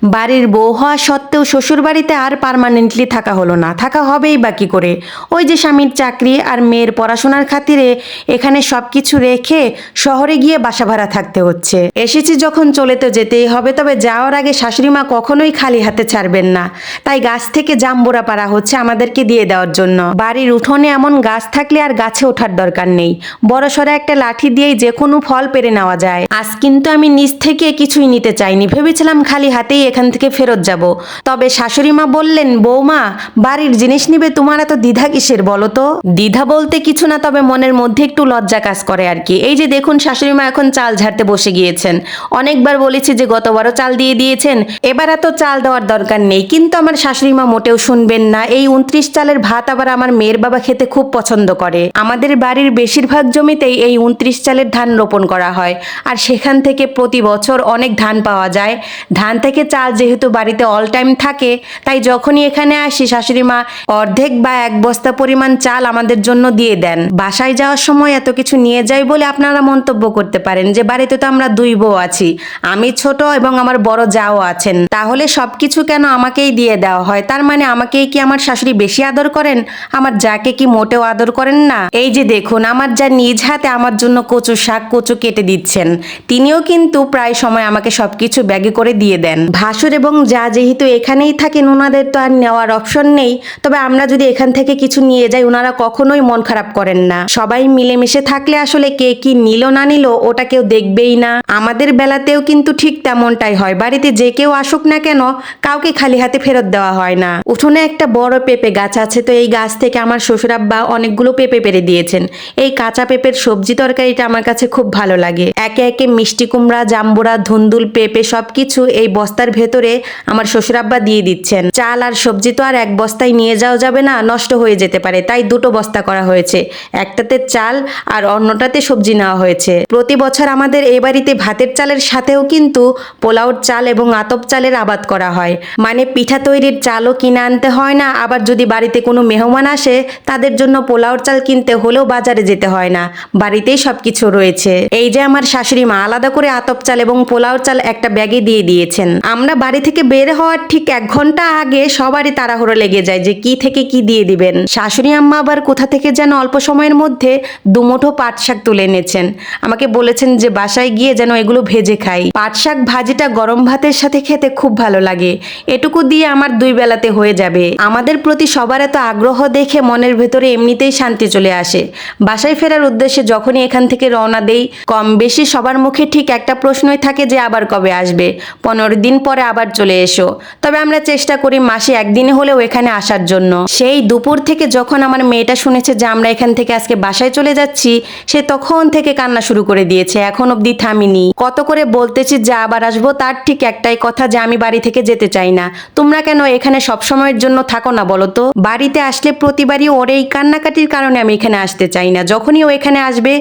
বাড়ির বউ হওয়া সত্ত্বেও শ্বশুর বাড়িতে আর পার্মানেন্টলি থাকা হলো না, থাকা হবেই বা কি করে। ওই যে স্বামীর চাকরি আর মেয়ের পড়াশোনার খাতিরে এখানে সব কিছু রেখে শহরে গিয়ে বাসা ভাড়া থাকতে হচ্ছে। এসেছি যখন চলে তো যেতেই হবে, তবে যাওয়ার আগে শাশুড়ি মা কখনোই খালি হাতে ছাড়বেন না। তাই গাছ থেকে জাম্বুরা পাড়া হচ্ছে আমাদেরকে দিয়ে দেওয়ার জন্য। বাড়ির উঠোনে এমন গাছ থাকলে আর গাছে ওঠার দরকার নেই, বড়সড় একটা লাঠি দিয়েই যে কোনো ফল পেরে নেওয়া যায়। আজ কিন্তু আমি নিজ থেকে কিছুই নিতে চাইনি, ভেবেছিলাম খালি হাতেই এখান থেকে ফেরত যাব। তবে শাশুড়ি মা বললেন, বৌমা বাড়ির জিনিস নিবে, তোমার এত দ্বিধা কিসের বলো তো? দ্বিধা বলতে কিছু না, তবে মনের মধ্যে একটু লজ্জা কাজ করে আর কি। এই যে দেখুন শাশুড়ি মা এখন চাল ঝাড়তে বসে গিয়েছেন। অনেকবার বলেছি যে গতবারও চাল দিয়ে দিয়েছেন, এবার এত চাল দেওয়ার দরকার নেই, কিন্তু আমার শাশুড়ি মা মোটেও শুনবেন না। এই 29 চালের ভাত আবার আমার মেয়ের বাবা খেতে খুব পছন্দ করে। আমাদের বাড়ির বেশিরভাগ জমিতেই এই 29 চালের ধান রোপণ করা হয়, আর সেখান থেকে প্রতি বছর অনেক ধান পাওয়া যায়। ধান থেকে চাল যেহেতু বাড়িতে অল টাইম থাকে, তাই যখনই এখানে আসি শাশুড়ি মা অর্ধেক বা 1 বস্তা পরিমাণ চাল আমাদের জন্য দিয়ে দেন। বাসায় যাওয়ার সময় এত কিছু নিয়ে যাই বলে আপনারা মন্তব্য করতে পারেন যে বাড়িতে তো আমরা 2 বউ আছি, আমি ছোট এবং আমার বড় যাও আছেন, তাহলে সবকিছু কেন আমাকেই দিয়ে দেওয়া হয়? তার মানে আমাকেই কি আমার শাশুড়ি বেশি আদর করেন? আমার যাকে কি মোটেও আদর করেন না? এই যে দেখুন আমার যা নিজ হাতে আমার জন্য কচু শাক কচু কেটে দিচ্ছেন, তিনিও কিন্তু প্রায় সময় আমাকে সবকিছু ব্যাগে করে দিয়ে দেন। ভাসুর এবং যা যেহেতু এখানেই থাকেন, ওনাদের তো আর নেওয়ার অপশন নেই, তবে আমরা যদি এখান থেকে কিছু নিয়ে যাই ওনারা কখনোই মন খারাপ করেন না। সবাই মিলেমিশে থাকলে আসলে কে কি নিল না নিল ওটা কেউ দেখবেই না। আমাদের বেলাতেও কিন্তু ঠিক তেমনটাই হয়, বাড়িতে যে কেউ আসুক না কেন কাউকে খালি হাতে ফেরত দেওয়া হয় না। উঠোনে একটা বড় পেঁপে গাছ আছে, তো এই গাছ থেকে আমার শ্বশুর আব্বা অনেকগুলো পেঁপে পেরে দিয়েছেন। এই কাঁচা পেঁপের সবজি তরকারিটা আমার কাছে খুব ভালো লাগে। একে একে মিষ্টি কুমড়া, জাম্বুরা, ধুন্দুল, পেঁপে সবকিছু এই বস্তার ভেতরে আমার শ্বশুর আব্বা দিয়ে দিচ্ছেন। চাল আর সবজি তো আর 1 বস্তায় নিয়ে যাওয়া যাবে না, নষ্ট হয়ে যেতে পারে, তাই 2টো বস্তা করা হয়েছে। একটাতে চাল আর অন্যটাতে সবজি নেওয়া হয়েছে। প্রতি বছর আমাদের এই বাড়িতে ভাতের চালের সাথেও কিন্তু পোলাওর চাল এবং আতপ চালের আবাদ করা হয়, মানে পিঠা তৈরির চালও কিনে আনতে হয় না, আবার যদি বাড়িতে কোনো মেহমান আসে তাদের জন্য পোলাওর চাল কিনতে হলেও বাজারে যেতে হয় না, বাড়িতেই সবকিছু রয়েছে। এই যে আমার শাশুড়ি মা আলাদা করে আতপ চাল এবং পোলাওর চাল একটা ব্যাগে দিয়ে দিয়েছেন। আমরা বাড়ি থেকে বের হওয়ার ঠিক 1 ঘন্টা আগে সবারই তাড়াহুড়ো লেগে যায় যে কি থেকে কি দিয়ে দিবেন। শাশুড়ি আম্মা আবার কোথা থেকে যেন অল্প সময়ের মধ্যে 2 মুঠো পাট শাক তুলে এনেছেন, আমাকে বলেছেন যে বাসায় গিয়ে যেন এগুলো ভেজে খাই। পাট শাক ভাজিটা গরম ভাতের সাথে খেতে খুব ভালো লাগে, এটুকু দিয়ে আমার 2 বেলাতে হয়ে যাবে। আমাদের প্রতি সবার এত আগ্রহ দেখে মনের ভেতরে এমনিতেই শান্তি চলে আসে। বাসায় ফেরার উদ্দেশ্যে যখনই এখান থেকে রওনা দেই, কম বেশি সবার মুখে ঠিক একটা প্রশ্নই থাকে যে আবার কবে আসবে, 15 দিন পরে আবার চলে এসো। তবে আমরা চেষ্টা করি মাসে 1 দিন হলেও এখানে আসার জন্য। সেই দুপুর থেকে যখন আমার মেয়েটা শুনেছে যে আমরা এখান থেকে আজকে বাসায় চলে যাচ্ছি, সে তখন থেকে কান্না শুরু করে দিয়েছে, এখন অবধি থামিনি। কত করে বলতেছি যে আবার আসবো, তার ঠিক একটাই কথা যে আমি বাড়ি থেকে যেতে চাই না। তোমরা কেন এখানে সব সময়ের জন্য থাকো না বলো তো? বাড়িতে আসলে প্রতিবারই ওর এই কান্নাকাটির কারণে আমি এখানে আসতে চাই না। যখনই ও এখানে আসবে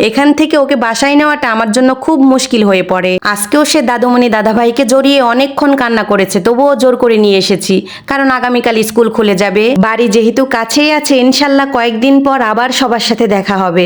এখান থেকে ওকে বাসায় নেওয়াটা আমার জন্য খুব মুশকিল হয়ে পড়ে। আজকেও সে দাদুমণি দাদাভাইকে জড়িয়ে অনেকক্ষণ কান্না করেছে, তবুও জোর করে নিয়ে এসেছি, কারণ আগামীকাল স্কুল খুলে যাবে। বাড়ি যেহেতু কাছেই আছে, ইনশাল্লাহ কয়েকদিন পর আবার সবার সাথে দেখা হবে।